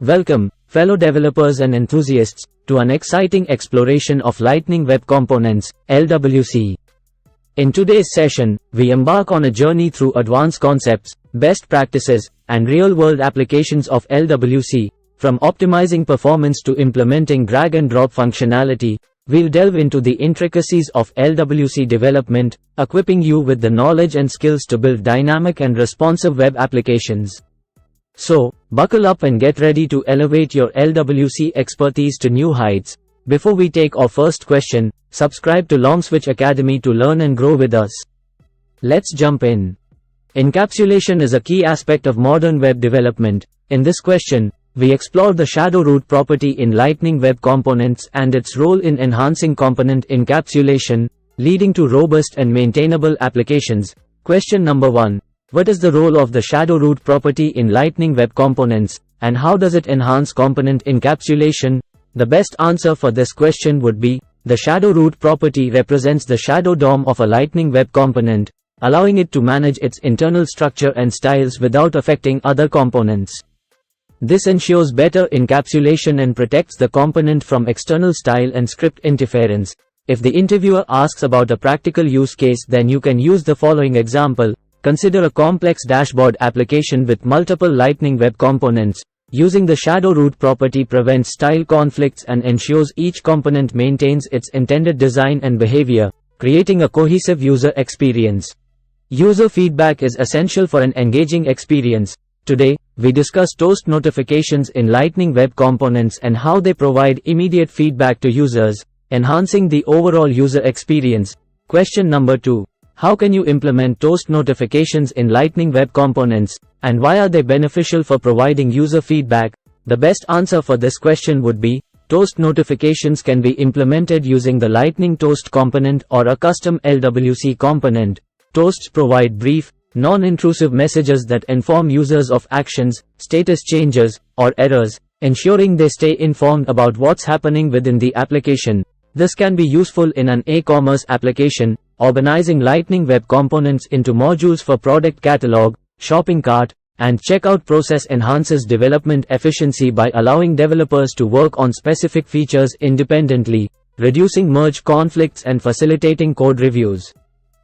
Welcome, fellow developers and enthusiasts, to an exciting exploration of Lightning Web Components, LWC. In today's session, we embark on a journey through advanced concepts, best practices, and real-world applications of LWC. From optimizing performance to implementing drag-and-drop functionality, we'll delve into the intricacies of LWC development, equipping you with the knowledge and skills to build dynamic and responsive web applications. So, buckle up and get ready to elevate your LWC expertise to new heights. Before we take our first question, subscribe to Longswitch Academy to learn and grow with us. Let's jump in. Encapsulation is a key aspect of modern web development. In this question, we explore the shadowRoot property in Lightning Web Components and its role in enhancing component encapsulation, leading to robust and maintainable applications. Question number 1. What is the role of the shadowRoot property in Lightning Web Components, and how does it enhance component encapsulation? The best answer for this question would be, the shadowRoot property represents the shadow DOM of a Lightning Web component, allowing it to manage its internal structure and styles without affecting other components. This ensures better encapsulation and protects the component from external style and script interference. If the interviewer asks about a practical use case, then you can use the following example. Consider a complex dashboard application with multiple Lightning Web components. Using the shadowRoot property prevents style conflicts and ensures each component maintains its intended design and behavior, creating a cohesive user experience. User feedback is essential for an engaging experience. Today, we discuss toast notifications in Lightning Web Components and how they provide immediate feedback to users, enhancing the overall user experience. Question number 2. How can you implement toast notifications in Lightning Web Components, and why are they beneficial for providing user feedback? The best answer for this question would be, toast notifications can be implemented using the Lightning Toast component or a custom LWC component. Toasts provide brief, non-intrusive messages that inform users of actions, status changes, or errors, ensuring they stay informed about what's happening within the application. This can be useful in an e-commerce application, organizing Lightning Web Components into modules for product catalog, shopping cart, and checkout process enhances development efficiency by allowing developers to work on specific features independently, reducing merge conflicts and facilitating code reviews.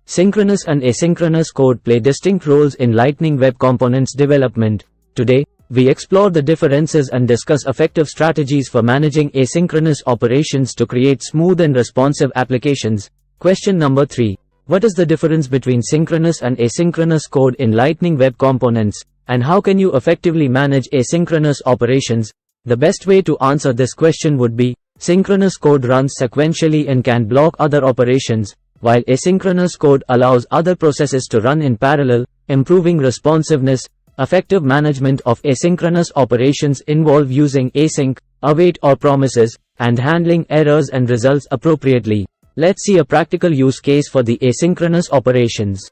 Synchronous and asynchronous code play distinct roles in Lightning Web Components development. Today, we explore the differences and discuss effective strategies for managing asynchronous operations to create smooth and responsive applications. Question number 3. What is the difference between synchronous and asynchronous code in Lightning Web Components, and how can you effectively manage asynchronous operations? The best way to answer this question would be, synchronous code runs sequentially and can block other operations, while asynchronous code allows other processes to run in parallel, improving responsiveness. Effective management of asynchronous operations involve using async, await or promises, and handling errors and results appropriately. Let's see a practical use case for the asynchronous operations.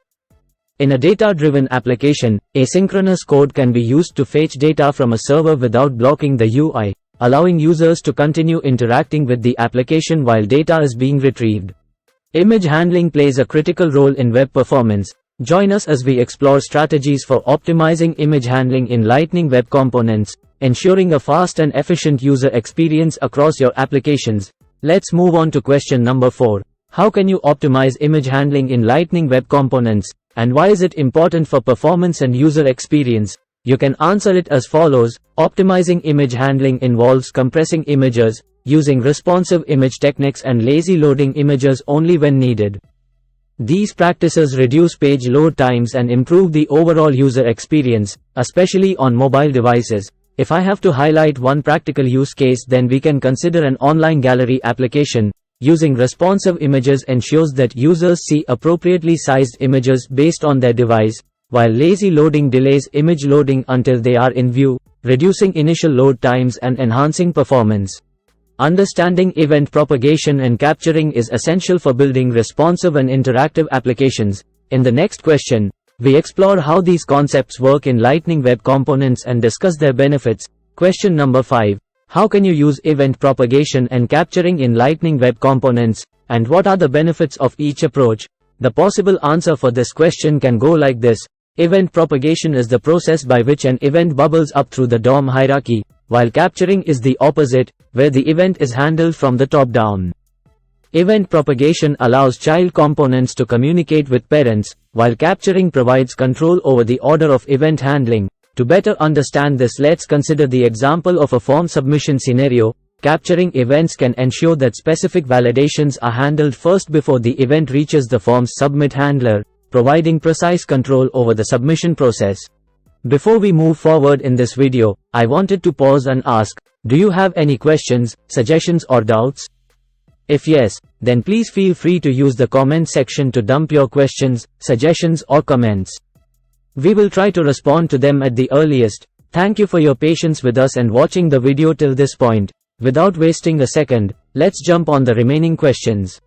In a data-driven application, asynchronous code can be used to fetch data from a server without blocking the UI, allowing users to continue interacting with the application while data is being retrieved. Image handling plays a critical role in web performance. Join us as we explore strategies for optimizing image handling in Lightning Web Components, ensuring a fast and efficient user experience across your applications. Let's move on to question number 4. How can you optimize image handling in Lightning Web Components, and why is it important for performance and user experience? You can answer it as follows. Optimizing image handling involves compressing images, using responsive image techniques and lazy loading images only when needed. These practices reduce page load times and improve the overall user experience, especially on mobile devices. If I have to highlight one practical use case, then we can consider an online gallery application. Using responsive images ensures that users see appropriately sized images based on their device, while lazy loading delays image loading until they are in view, reducing initial load times and enhancing performance. Understanding event propagation and capturing is essential for building responsive and interactive applications. In the next question, we explore how these concepts work in Lightning Web Components and discuss their benefits. Question number 5. How can you use event propagation and capturing in Lightning Web Components, and what are the benefits of each approach? The possible answer for this question can go like this. Event propagation is the process by which an event bubbles up through the DOM hierarchy. while capturing is the opposite, where the event is handled from the top down. Event propagation allows child components to communicate with parents, while capturing provides control over the order of event handling. To better understand this, let's consider the example of a form submission scenario. Capturing events can ensure that specific validations are handled first before the event reaches the form's submit handler, providing precise control over the submission process. Before we move forward in this video, I wanted to pause and ask, do you have any questions, suggestions or doubts? If yes, then please feel free to use the comment section to dump your questions, suggestions or comments. We will try to respond to them at the earliest. Thank you for your patience with us and watching the video till this point. Without wasting a second, let's jump on the remaining questions.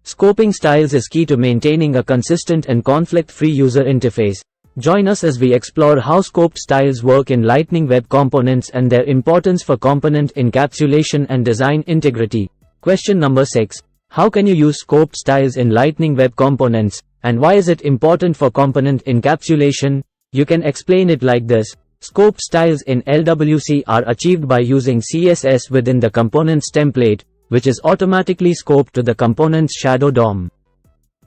Scoping styles is key to maintaining a consistent and conflict-free user interface. Join us as we explore how scoped styles work in Lightning Web Components and their importance for component encapsulation and design integrity. Question number 6. How can you use scoped styles in Lightning Web Components, and why is it important for component encapsulation? You can explain it like this. Scoped styles in LWC are achieved by using CSS within the component's template, which is automatically scoped to the component's shadow DOM.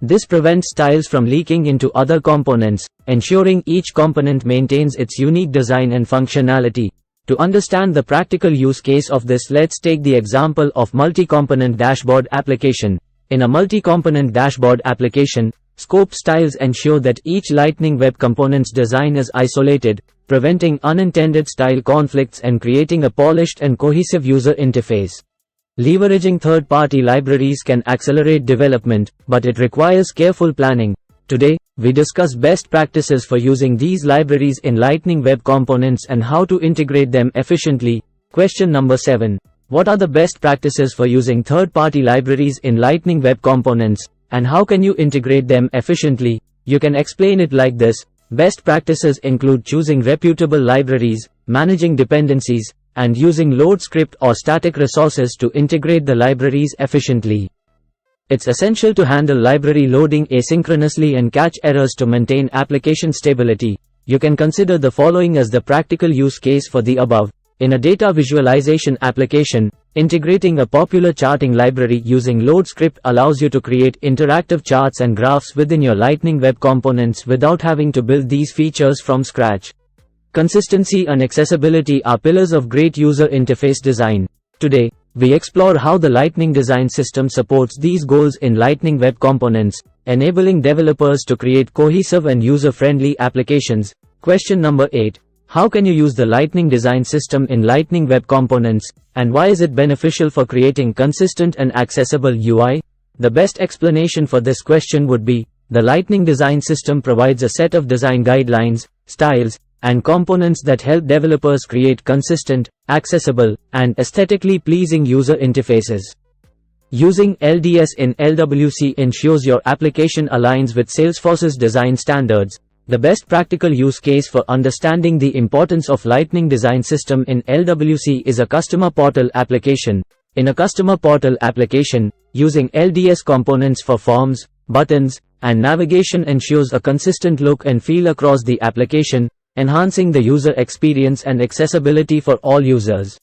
This prevents styles from leaking into other components, ensuring each component maintains its unique design and functionality. To understand the practical use case of this, let's take the example of multi-component dashboard application. In a multi-component dashboard application, scoped styles ensure that each Lightning Web Components design is isolated, preventing unintended style conflicts and creating a polished and cohesive user interface. Leveraging third-party libraries can accelerate development, but it requires careful planning. Today, we discuss best practices for using these libraries in Lightning Web Components and how to integrate them efficiently. Question number 7. What are the best practices for using third-party libraries in Lightning Web Components, and how can you integrate them efficiently? You can explain it like this. Best practices include choosing reputable libraries, managing dependencies, and using load script or static resources to integrate the libraries efficiently. It's essential to handle library loading asynchronously and catch errors to maintain application stability. You can consider the following as the practical use case for the above. In a data visualization application, integrating a popular charting library using load script allows you to create interactive charts and graphs within your Lightning Web Components without having to build these features from scratch. Consistency and accessibility are pillars of great user interface design. Today, we explore how the Lightning Design System supports these goals in Lightning Web Components, enabling developers to create cohesive and user-friendly applications. Question number 8. How can you use the Lightning Design System in Lightning Web Components, and why is it beneficial for creating consistent and accessible UI? The best explanation for this question would be, the Lightning Design System provides a set of design guidelines, styles, and components that help developers create consistent, accessible, and aesthetically pleasing user interfaces. Using LDS in LWC ensures your application aligns with Salesforce's design standards. The best practical use case for understanding the importance of Lightning Design System in LWC is a customer portal application. In a customer portal application, using LDS components for forms, buttons, and navigation ensures a consistent look and feel across the application, enhancing the user experience and accessibility for all users.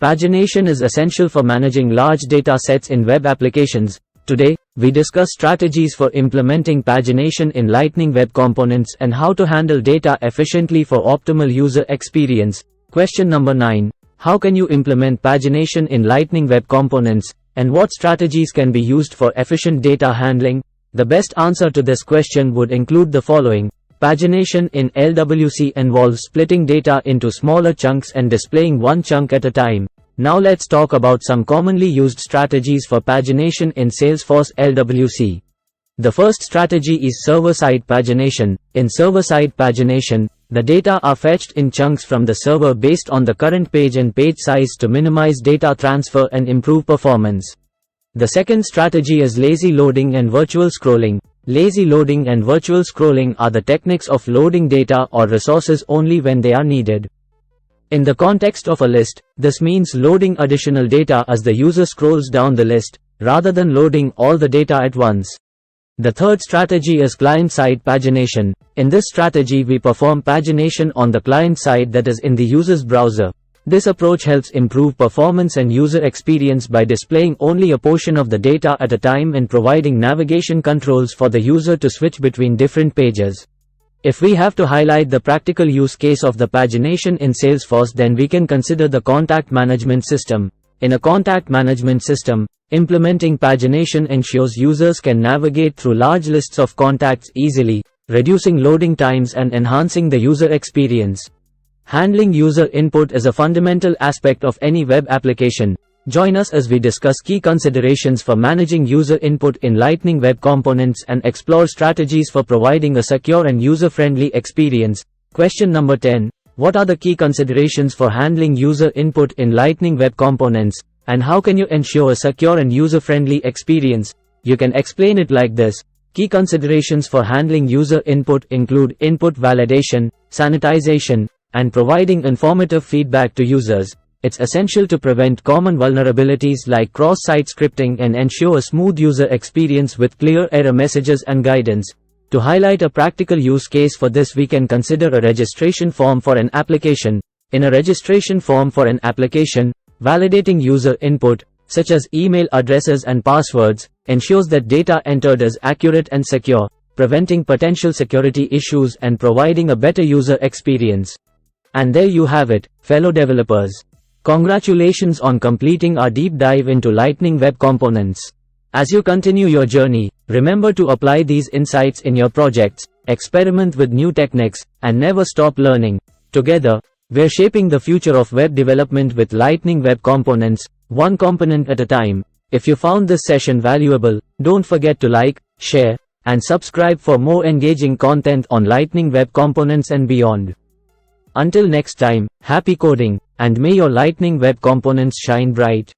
Pagination is essential for managing large data sets in web applications. Today, we discuss strategies for implementing pagination in Lightning Web Components and how to handle data efficiently for optimal user experience. Question number 9. How can you implement pagination in Lightning Web Components, and what strategies can be used for efficient data handling? The best answer to this question would include the following. Pagination in LWC involves splitting data into smaller chunks and displaying one chunk at a time. Now let's talk about some commonly used strategies for pagination in Salesforce LWC. The first strategy is server-side pagination. In server-side pagination, the data are fetched in chunks from the server based on the current page and page size to minimize data transfer and improve performance. The second strategy is lazy loading and virtual scrolling. Lazy loading and virtual scrolling are the techniques of loading data or resources only when they are needed. In the context of a list, this means loading additional data as the user scrolls down the list, rather than loading all the data at once. The third strategy is client-side pagination. In this strategy we perform pagination on the client side, that is in the user's browser. This approach helps improve performance and user experience by displaying only a portion of the data at a time and providing navigation controls for the user to switch between different pages. If we have to highlight the practical use case of the pagination in Salesforce, then we can consider the contact management system. In a contact management system, implementing pagination ensures users can navigate through large lists of contacts easily, reducing loading times and enhancing the user experience. Handling user input is a fundamental aspect of any web application. Join us as we discuss key considerations for managing user input in Lightning Web Components and explore strategies for providing a secure and user-friendly experience. Question number 10. What are the key considerations for handling user input in Lightning Web Components, and how can you ensure a secure and user-friendly experience? You can explain it like this. Key considerations for handling user input include input validation, sanitization, and providing informative feedback to users. It's essential to prevent common vulnerabilities like cross-site scripting and ensure a smooth user experience with clear error messages and guidance. To highlight a practical use case for this, we can consider a registration form for an application. In a registration form for an application, validating user input, such as email addresses and passwords, ensures that data entered is accurate and secure, preventing potential security issues and providing a better user experience. And there you have it, fellow developers. Congratulations on completing our deep dive into Lightning Web Components. As you continue your journey, remember to apply these insights in your projects, experiment with new techniques, and never stop learning. Together, we're shaping the future of web development with Lightning Web Components, one component at a time. If you found this session valuable, don't forget to like, share, and subscribe for more engaging content on Lightning Web Components and beyond. Until next time, happy coding, and may your Lightning Web Components shine bright.